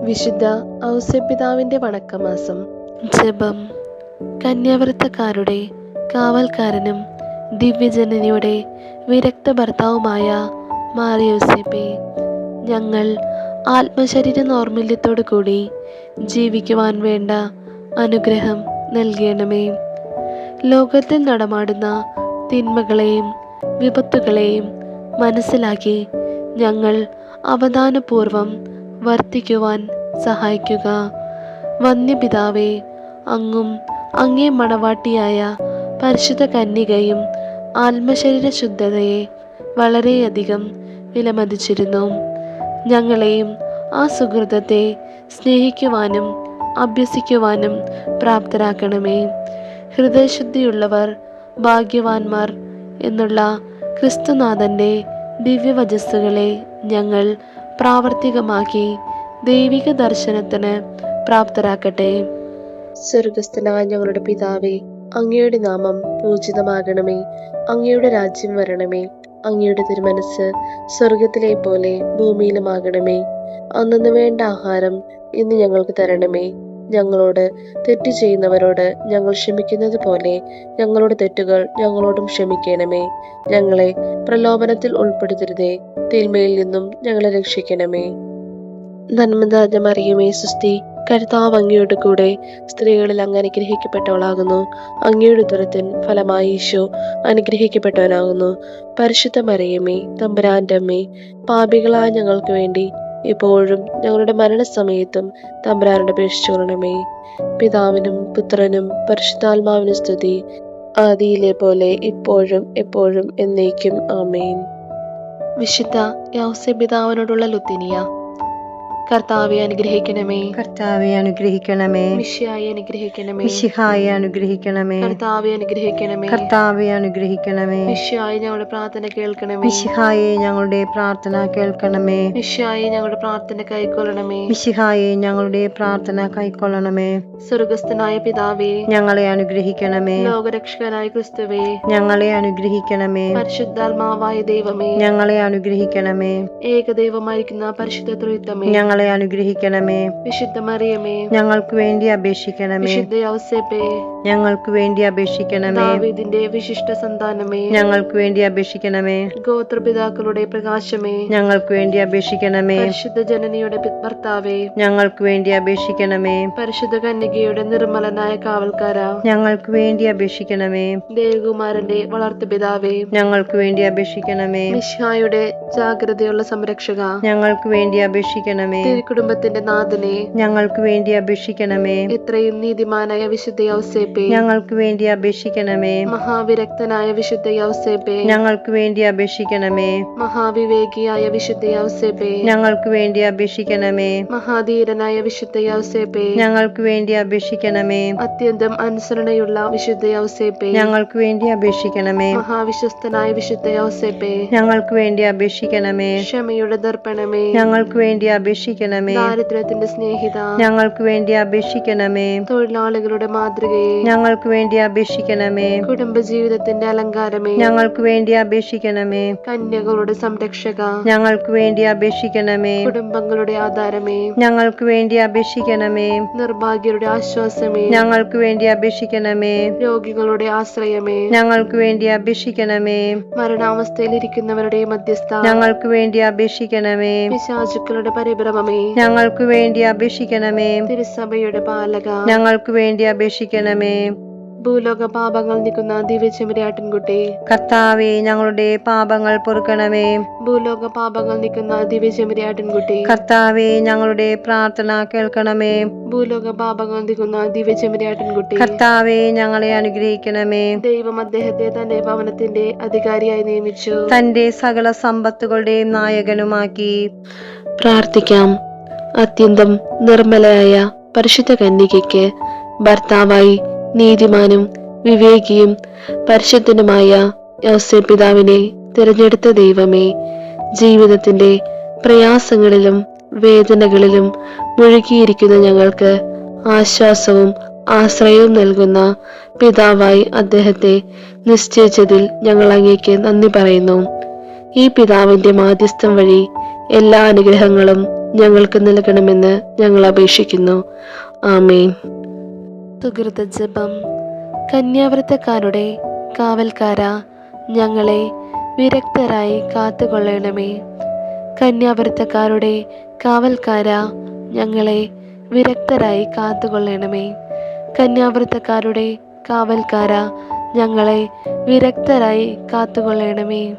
വിശുദ്ധ ഔസേപ്പിതാവിന്റെ വണക്കമാസം. ജപം. കന്യാവൃത്തക്കാരുടെ കാവൽക്കാരനും ദിവ്യജനനിയുടെ വിരക്ത ഭർത്താവുമായ മാറിയോസേപ്പേ, ഞങ്ങൾ ആത്മശരീര നൈർമല്യത്തോടു കൂടി ജീവിക്കുവാൻ വേണ്ട അനുഗ്രഹം നൽകണമേ. ലോകത്തിൽ നടമാടുന്ന തിന്മകളെയും വിപത്തുകളെയും മനസ്സിലാക്കി ഞങ്ങൾ അവധാനപൂർവം വർത്തിക്കുവാൻ സഹായിക്കുക. വന്യപിതാവേ, അങ്ങും അങ്ങേ മണവാട്ടിയായ പരിശുദ്ധ കന്യകയും ആത്മശരീര ശുദ്ധതയെ വളരെയധികം വിലമതിച്ചിരുന്നു. ഞങ്ങളെയും ആ സുഹൃതത്തെ സ്നേഹിക്കുവാനും അഭ്യസിക്കുവാനും പ്രാപ്തരാക്കണമേ. ഹൃദയശുദ്ധിയുള്ളവർ ഭാഗ്യവാന്മാർ എന്നുള്ള ക്രിസ്തുനാഥൻ്റെ ദിവ്യവചസ്സുകളെ ഞങ്ങൾ പ്രാവർത്തികമാക്കി ദൈവിക ദർശനത്തിന് പ്രാപ്തരാക്കട്ടെ. സ്വർഗസ്ഥനായ ഞങ്ങളുടെ പിതാവേ, അങ്ങയുടെ നാമം പൂജിതമാകണമേ. അങ്ങയുടെ രാജ്യം വരണമേ. അങ്ങയുടെ തിരുമനസ് സ്വർഗത്തിലെ പോലെ ഭൂമിയിലുമാകണമേ. അന്നു വേണ്ട ആഹാരം ഇന്ന് ഞങ്ങൾക്ക് തരണമേ. ഞങ്ങളോട് തെറ്റ് ചെയ്യുന്നവരോട് ഞങ്ങൾ ക്ഷമിക്കുന്നത് പോലെ ഞങ്ങളുടെ തെറ്റുകൾ ഞങ്ങളോടും ക്ഷമിക്കണമേ. ഞങ്ങളെ പ്രലോഭനത്തിൽ ഉൾപ്പെടുത്തരുതേ, തിന്മയിൽ നിന്നും ഞങ്ങളെ രക്ഷിക്കണമേ. നന്മ നിറഞ്ഞ മറിയമേ, സുസ്തി, കർത്താവ് അങ്ങയുടെ കൂടെ സ്ത്രീകളിൽ അങ്ങ് അനുഗ്രഹിക്കപ്പെട്ടവളാകുന്നു. അങ്ങയുടെ ഉദരത്തിൻ ഫലമായി ഈശോ അനുഗ്രഹിക്കപ്പെട്ടവനാകുന്നു. പരിശുദ്ധ മറിയമേ, തമ്പുരാന്റെ അമ്മേ, പാപികളായ ഞങ്ങൾക്ക് വേണ്ടി ഇപ്പോഴും ഞങ്ങളുടെ മരണസമയത്തും തമ്പുരാനോട് അപേക്ഷിച്ചുകൊള്ളണമേ. പിതാവിനും പുത്രനും പരിശുദ്ധാത്മാവിനും സ്തുതി, ആദിയിലെ പോലെ ഇപ്പോഴും എപ്പോഴും എന്നേക്കും. ആമേൻ. വിശുദ്ധ ഔസേപ്പിതാവിനോടുള്ള ലുത്തിനിയ. കർത്താവെ അനുഗ്രഹിക്കണമേ. കർത്താവെ അനുഗ്രഹിക്കണമേ. മിശിഹായെ അനുഗ്രഹിക്കണമേ. മിശിഹായെ അനുഗ്രഹിക്കണമേ. കർത്താവെ അനുഗ്രഹിക്കണമേ. കർത്താവെ അനുഗ്രഹിക്കണമേ. മിശിഹായെ ഞങ്ങളുടെ പ്രാർത്ഥന കേൾക്കണമേ. മിശിഹായെ ഞങ്ങളുടെ പ്രാർത്ഥന കേൾക്കണമേ. മിശിഹായെ ഞങ്ങളുടെ പ്രാർത്ഥന കൈക്കൊള്ളണമേ. മിശിഹായെ ഞങ്ങളുടെ പ്രാർത്ഥന കൈക്കൊള്ളണമേ. സ്വർഗസ്ഥനായ പിതാവേ, ഞങ്ങളെ അനുഗ്രഹിക്കണമേ. ലോകരക്ഷകനായ ക്രിസ്തുവേ, ഞങ്ങളെ അനുഗ്രഹിക്കണമേ. പരിശുദ്ധാത്മാവായ ദൈവമേ, ഞങ്ങളെ അനുഗ്രഹിക്കണമേ. ഏകദൈവമായിരിക്കുന്ന പരിശുദ്ധ ത്രിത്വമേ, ഞങ്ങളെ അനുഗ്രഹിക്കണമേ. വിശുദ്ധ മറിയമേ, ഞങ്ങൾക്ക് വേണ്ടി അപേക്ഷിക്കണമേ. വിശുദ്ധ ഔസേപ്പേ, ഞങ്ങൾക്ക് വേണ്ടി അപേക്ഷിക്കണമേ. ദാവീദിന്റെ വിശിഷ്ട സന്താനമേ, ഞങ്ങൾക്ക് വേണ്ടി അപേക്ഷിക്കണമേ. ഗോത്രപിതാക്കളുടെ പ്രകാശമേ, ഞങ്ങൾക്ക് വേണ്ടി അപേക്ഷിക്കണമേ. പരിശുദ്ധ ജനനിയുടെ ഭർത്താവേ, ഞങ്ങൾക്ക് വേണ്ടി അപേക്ഷിക്കണമേ. പരിശുദ്ധ കന്യകയുടെ നിർമ്മലനായ കാവൽക്കാര, ഞങ്ങൾക്ക് വേണ്ടി അപേക്ഷിക്കണമേ. ദേവകുമാരന്റെ വളർത്തുപിതാവേ, ഞങ്ങൾക്ക് വേണ്ടി അപേക്ഷിക്കണമേ. മിശിഹായുടെ ജാഗ്രതയുള്ള സംരക്ഷക, ഞങ്ങൾക്ക് വേണ്ടി അപേക്ഷിക്കണമേ. തിരുക്കുടുംബത്തിന്റെ നാഥനെ, ഞങ്ങൾക്ക് വേണ്ടി അപേക്ഷിക്കണമേ. എത്രയും നീതിമാനായ വിശുദ്ധ ഔസേപ്പേ, ഞങ്ങൾക്ക് വേണ്ടി അപേക്ഷിക്കണമേ. മഹാവിരക്തനായ വിശുദ്ധ ഔസേപ്പേ, ഞങ്ങൾക്ക് വേണ്ടി അപേക്ഷിക്കണമേ. മഹാവിവേകിയായ വിശുദ്ധ ഔസേപ്പേ, ഞങ്ങൾക്ക് വേണ്ടി അപേക്ഷിക്കണമേ. മഹാധീരനായ വിശുദ്ധ ഔസേപ്പേ, ഞങ്ങൾക്ക് വേണ്ടി അപേക്ഷിക്കണമേ. അത്യന്തം അനുസരണയുള്ള വിശുദ്ധ ഔസേപ്പേ, ഞങ്ങൾക്ക് വേണ്ടി അപേക്ഷിക്കണമേ. മഹാവിശ്വസ്തനായ വിശുദ്ധ ഔസേപ്പേ, ഞങ്ങൾക്ക് വേണ്ടി അപേക്ഷിക്കണമേ. ക്ഷമയുടെ ദർപ്പണമേ, ഞങ്ങൾക്ക് വേണ്ടി അപേക്ഷിക്കണമേ. ദാരിദ്ര്യത്തിന്റെ സ്നേഹിത, ഞങ്ങൾക്ക് വേണ്ടി അപേക്ഷിക്കണമേ. തൊഴിലാളികളുടെ മാതൃകയെ, ഞങ്ങൾക്ക് വേണ്ടി അപേക്ഷിക്കണമേ. കുടുംബജീവിതത്തിന്റെ അലങ്കാരമേ, ഞങ്ങൾക്ക് വേണ്ടി അപേക്ഷിക്കണമേ. കന്യകളുടെ സംരക്ഷക, ഞങ്ങൾക്ക് വേണ്ടി അപേക്ഷിക്കണമേ. കുടുംബങ്ങളുടെ ആധാരമേ, ഞങ്ങൾക്ക് വേണ്ടി അപേക്ഷിക്കണമേ. നിർഭാഗ്യരുടെ ആശ്വാസമേ, ഞങ്ങൾക്ക് വേണ്ടി അപേക്ഷിക്കണമേ. രോഗികളുടെ ആശ്രയമേ, ഞങ്ങൾക്ക് വേണ്ടി അപേക്ഷിക്കണമേ. മരണാവസ്ഥയിലിരിക്കുന്നവരുടെ മധ്യസ്ഥ, ഞങ്ങൾക്ക് വേണ്ടി അപേക്ഷിക്കണമേ. പിശാചുക്കളുടെ പരിഭ്രമമേ, ഞങ്ങൾക്ക് വേണ്ടി അപേക്ഷിക്കണമേ. തിരുസഭയുടെ പാലക, ഞങ്ങൾക്ക് വേണ്ടി അപേക്ഷിക്കണമേ. ഭൂലോക പാപങ്ങൾ നീക്കുന്ന ദിവ്യചെമ്മരിയാട്ടിൻകുട്ടി, കർത്താവേ, ഞങ്ങളുടെ പാപങ്ങൾ പൊറുക്കണമേ. ഭൂലോക പാപങ്ങൾ നീക്കുന്ന ദിവ്യചെമ്മരിയാട്ടിൻകുട്ടി, കർത്താവേ, ഞങ്ങളുടെ പ്രാർത്ഥന കേൾക്കണമേ. ഭൂലോക പാപങ്ങൾ നീക്കുന്ന ദിവ്യചെമ്മരിയാട്ടിൻകുട്ടി, കർത്താവേ, ഞങ്ങളെ അനുഗ്രഹിക്കണമേ. ദൈവം അദ്ദേഹത്തെ തന്റെ ഭവനത്തിന്റെ അധികാരിയായി നിയമിച്ചു, തന്റെ സകല സമ്പത്തുകളുടെയും നായകനുമാക്കി. പ്രാർത്ഥിക്കാം. അത്യന്തം നിർമ്മലയായ പരിശുദ്ധ കന്യകയ്ക്ക് ഭർത്താവായി നീതിമാനും വിവേകിയും പരിശുദ്ധനുമായ ഔസേപ്പിതാവിനെ തിരഞ്ഞെടുത്ത ദൈവമേ, ജീവിതത്തിന്റെ പ്രയാസങ്ങളിലും വേദനകളിലും മുഴുകിയിരിക്കുന്ന ഞങ്ങൾക്ക് ആശ്വാസവും ആശ്രയവും നൽകുന്ന പിതാവായി അദ്ദേഹത്തെ നിശ്ചയിച്ചതിൽ ഞങ്ങൾ അങ്ങേക്ക് നന്ദി പറയുന്നു. ഈ പിതാവിന്റെ മാധ്യസ്ഥം വഴി എല്ലാ അനുഗ്രഹങ്ങളും ഞങ്ങൾക്ക് നൽകണമെന്ന് ഞങ്ങൾ അപേക്ഷിക്കുന്നു. ആമേൻ. സുഹൃത ജപം. കന്യാവ്രതക്കാരുടെ കാവൽക്കാര, ഞങ്ങളെ വിരക്തരായി കാത്തുകൊള്ളണമേ. കന്യാവ്രതക്കാരുടെ കാവൽക്കാര, ഞങ്ങളെ വിരക്തരായി കാത്തുകൊള്ളണമേ. കന്യാവ്രതക്കാരുടെ കാവൽക്കാര, ഞങ്ങളെ വിരക്തരായി കാത്തുകൊള്ളണമേ.